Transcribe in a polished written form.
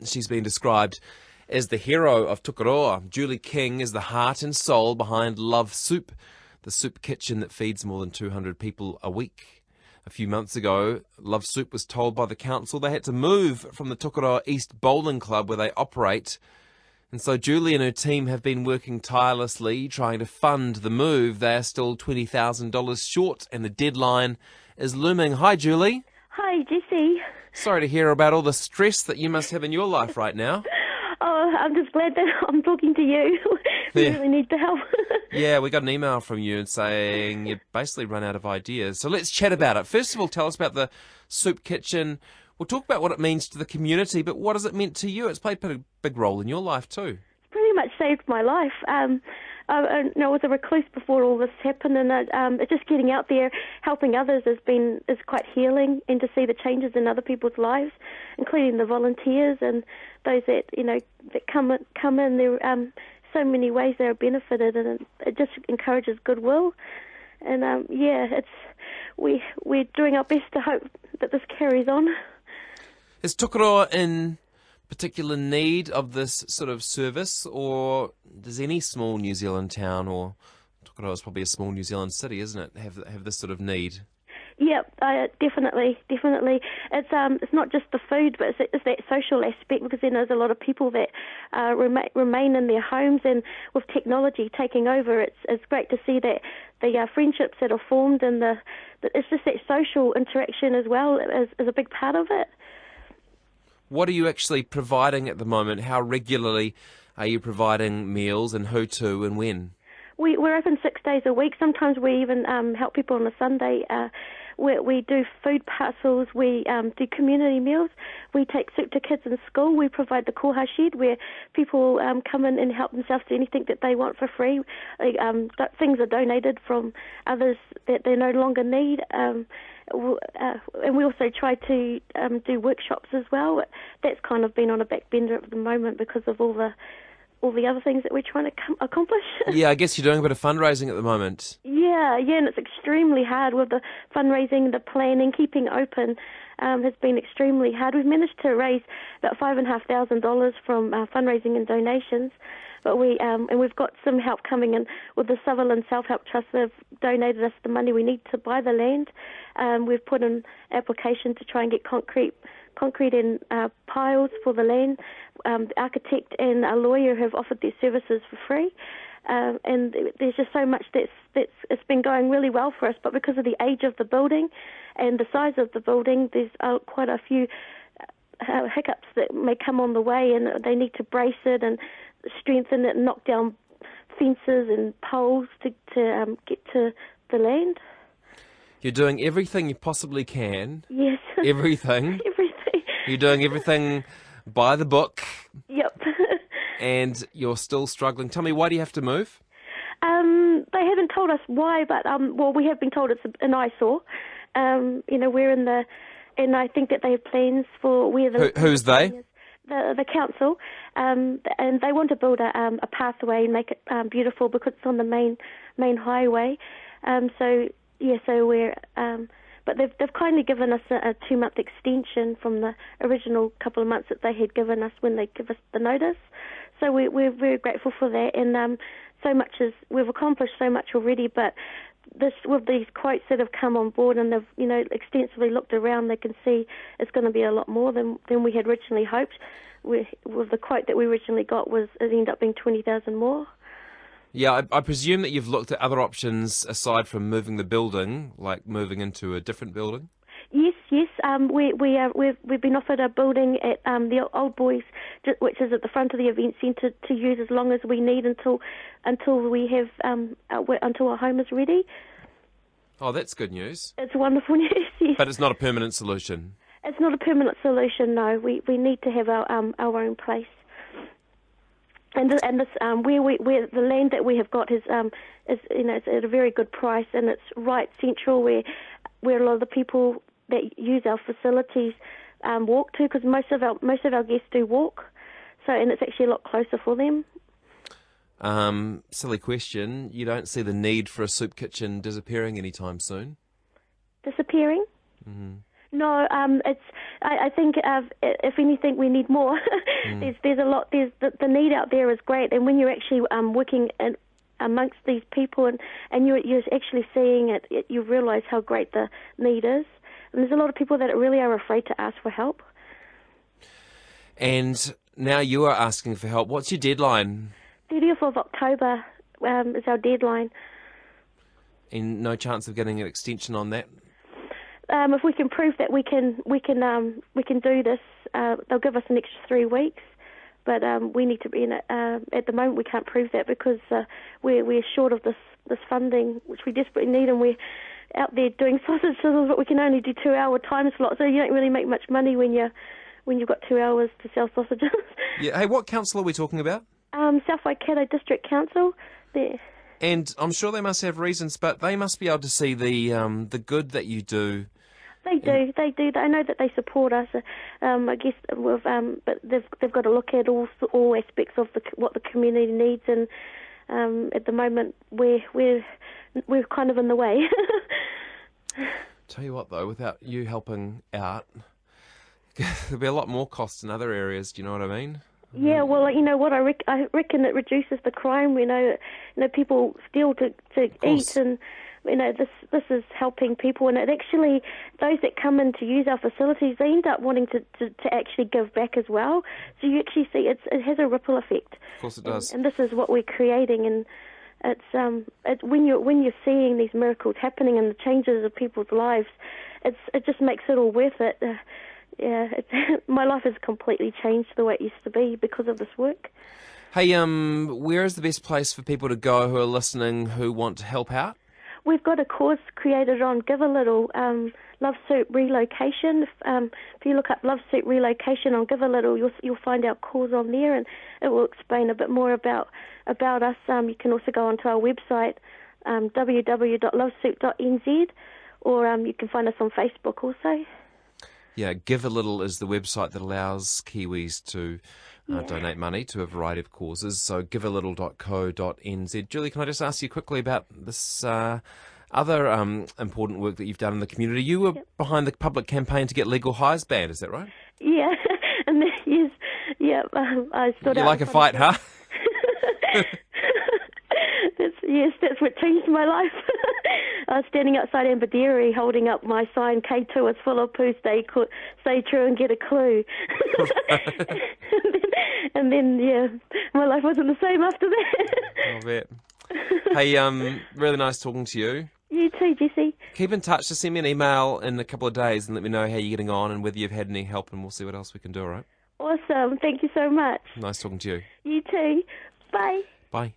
She's been described as the hero of Tukuroa. Julie King is the heart and soul behind Love Soup, the soup kitchen that feeds more than 200 people a week. A few months ago, Love Soup was told by the council they had to move from the Tukuroa East Bowling Club where they operate. And so Julie and her team have been working tirelessly trying to fund the move. They are still $20,000 short and the deadline is looming. Hi, Julie. Hi, Jesse. Sorry to hear about all the stress that you must have in your life right now. Oh, I'm just glad that I'm talking to you. We really need the help. Yeah, we got an email from you saying you basically run out of ideas. So let's chat about it. First of all, tell us about the soup kitchen. We'll talk about what it means to the community, but what has it meant to you? It's played a big role in your life too. It's pretty much saved my life. I was a recluse before all this happened, and it's just getting out there, helping others is quite healing, and to see the changes in other people's lives, including the volunteers and those that that come in. There are so many ways they are benefited, and it just encourages goodwill. And we're doing our best to hope that this carries on. Is Tukuroa in particular need of this sort of service, or does any small New Zealand town, or Tukuroa is probably a small New Zealand city, isn't it, have this sort of need? Yeah, definitely. It's not just the food, but it's that social aspect, because then there's a lot of people that remain in their homes, and with technology taking over, it's great to see that the friendships that are formed, and it's just that social interaction as well is a big part of it. What are you actually providing at the moment? How regularly are you providing meals, and who to and when? We're open 6 days a week. Sometimes we even help people on a Sunday. We do food parcels. We do community meals. We take soup to kids in school. We provide the koha shed where people come in and help themselves to anything that they want for free. Things are donated from others that they no longer need. And we also try to do workshops as well. That's kind of been on a back bender at the moment because of all the other things that we're trying to accomplish. Yeah, I guess you're doing a bit of fundraising at the moment. Yeah, and it's extremely hard with the fundraising, the planning, keeping open has been extremely hard. We've managed to raise about $5,500 from fundraising and donations, but we've got some help coming in with the Sutherland Self-Help Trust. They've donated us the money we need to buy the land. We've put in application to try and get concrete and piles for the land. The architect and a lawyer have offered their services for free, and there's just so much it's been going really well for us. But because of the age of the building and the size of the building, there's quite a few hiccups that may come on the way, and they need to brace it and strengthen it and knock down fences and poles to get to the land. You're doing everything you possibly can. Yes. Everything. Everything. You're doing everything by the book. Yep. And you're still struggling. Tell me, why do you have to move? They haven't told us why, but we have been told it's an eyesore. We're in and I think that they have plans for where the who's they? The council, and they want to build a pathway and make it beautiful because it's on the main highway. So we're. But they've kindly given us a 2-month extension from the original couple of months that they had given us when they give us the notice. So we're very grateful for that, and we've accomplished so much already. But with these quotes that have come on board, and they've extensively looked around, they can see it's going to be a lot more than we had originally hoped. With the quote that we originally got it ended up being 20,000 more. Yeah, I presume that you've looked at other options aside from moving the building, like moving into a different building? Yes. We've been offered a building at the Old Boys, which is at the front of the event centre, to use as long as we need until we have until our home is ready. Oh, that's good news. It's wonderful news. Yes. But it's not a permanent solution. It's not a permanent solution. No, we need to have our own place. And this where the land that we have got is it's at a very good price, and it's right central where a lot of the people that use our facilities walk to, because most of our guests do walk, and it's actually a lot closer for them. Silly question. You don't see the need for a soup kitchen disappearing anytime soon? Disappearing? Mm-hmm. No, I think if anything, we need more. There's a lot. The need out there is great, and when you're actually working amongst these people and you're actually seeing it, you realise how great the need is. And there's a lot of people that really are afraid to ask for help. And now you are asking for help. What's your deadline? 30th of October is our deadline. And no chance of getting an extension on that? If we can prove that we can do this, they'll give us an extra 3 weeks. But we need to be in it. At the moment, we can't prove that because we're short of this funding, which we desperately need, and we're out there doing sausage sizzles, but we can only do 2-hour time slots, so you don't really make much money when you've got 2 hours to sell sausages. Yeah. Hey, what council are we talking about? South Waikato District Council. There. And I'm sure they must have reasons, but they must be able to see the good that you do. They do. I know that they support us. I guess, but they've got to look at all aspects of what the community needs, and at the moment we're kind of in the way. Tell you what, though, without you helping out, there'll be a lot more costs in other areas. Do you know what I mean? Yeah, well, you know what, I reckon it reduces the crime. We know, people steal to eat, and this is helping people. And it actually, those that come in to use our facilities, they end up wanting to actually give back as well. So you actually see it has a ripple effect. Of course, it does. And this is what we're creating. And it's when you're seeing these miracles happening and the changes of people's lives, it just makes it all worth it. My life has completely changed the way it used to be because of this work. Hey, where is the best place for people to go who are listening who want to help out? We've got a course created on Give a Little, Love Soup Relocation. If you look up Love Soup Relocation on Give a Little, you'll find our course on there, and it will explain a bit more about us. You can also go onto our website, www.lovesoup.nz, or you can find us on Facebook also. Yeah, Give a Little is the website that allows Kiwis to donate money to a variety of causes. So givealittle.co.nz. Julie, can I just ask you quickly about this other important work that you've done in the community? You were behind the public campaign to get legal highs banned, is that right? Yeah, and then, yes, yeah, I stood out. You like a fight, huh? That's what changed my life. I was standing outside Amber Dairy holding up my sign, K2 is full of poo, stay true and get a clue. and then, my life wasn't the same after that. I'll bet. Hey, really nice talking to you. You too, Jesse. Keep in touch. Just send me an email in a couple of days and let me know how you're getting on and whether you've had any help, and we'll see what else we can do, all right? Awesome. Thank you so much. Nice talking to you. You too. Bye. Bye.